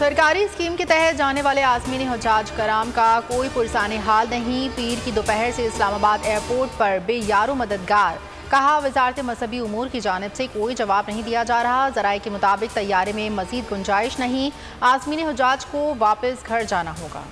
सरकारी स्कीम के तहत जाने वाले आज़मीन हुज्जाज कराम का कोई पुरसाने हाल नहीं। पीर की दोपहर से इस्लामाबाद एयरपोर्ट पर बेयारो मददगार। कहा, वजारत मजहबी उमूर की जानिब से कोई जवाब नहीं दिया जा रहा। ज़राए के मुताबिक तैयारे में मजीद गुंजाइश नहीं। आज़मीन हुज्जाज को वापस घर जाना होगा।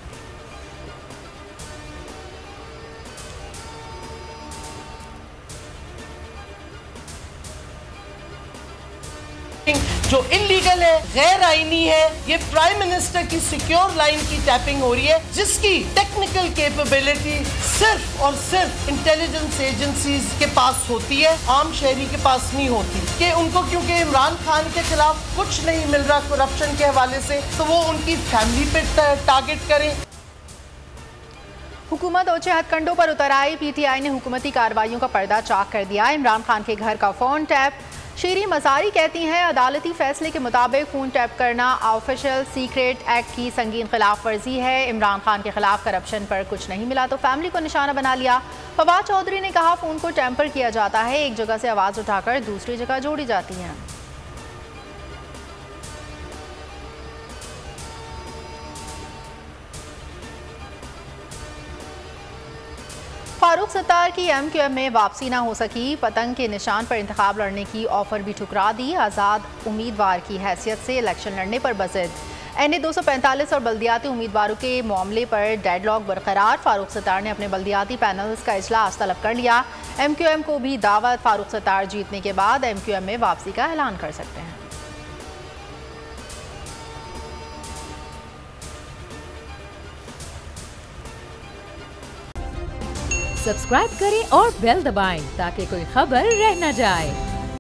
जो इलीगल है, गैर आईनी है, ये प्राइम मिनिस्टर की सिक्योर लाइन की टैपिंग हो रही है, जिसकी टेक्निकल कैपेबिलिटी सिर्फ और सिर्फ इंटेलिजेंस एजेंसीज के पास होती है, आम शहरी के पास नहीं होती। कि उनको क्योंकि इमरान खान के खिलाफ कुछ नहीं मिल रहा करप्शन के हवाले से, तो वो उनकी फैमिली पे टारगेट करें। हुकूमत ऊंचे हथकंडों पर उतर आई। PTI ने हुकूमती कार्रवाइयों का पर्दा चाक कर दिया। इमरान खान के घर का फोन टैप। शीरी मजारी कहती हैं, अदालती फैसले के मुताबिक फ़ोन टैप करना ऑफिशियल सीक्रेट एक्ट की संगीन खिलाफ वर्जी है। इमरान खान के खिलाफ करप्शन पर कुछ नहीं मिला तो फैमिली को निशाना बना लिया। फवाद चौधरी ने कहा, फ़ोन को टेम्पर किया जाता है, एक जगह से आवाज़ उठाकर दूसरी जगह जोड़ी जाती है। फारूक सत्तार की MQM में वापसी ना हो सकी। पतंग के निशान पर इंतखाब लड़ने की ऑफर भी ठुकरा दी। आज़ाद उम्मीदवार की हैसियत से इलेक्शन लड़ने पर बज़िद। NA 245 और बल्दियाती उम्मीदवारों के मामले पर डेडलॉक बरकरार। फारूक सत्तार ने अपने बल्दियाती पैनल्स का इजलास तलब कर लिया। MQM को भी दावत। फारूक सत्तार जीतने के बाद MQM में वापसी का ऐलान कर सकते हैं। सब्सक्राइब करें और बेल दबाएं ताकि कोई खबर रह न जाए।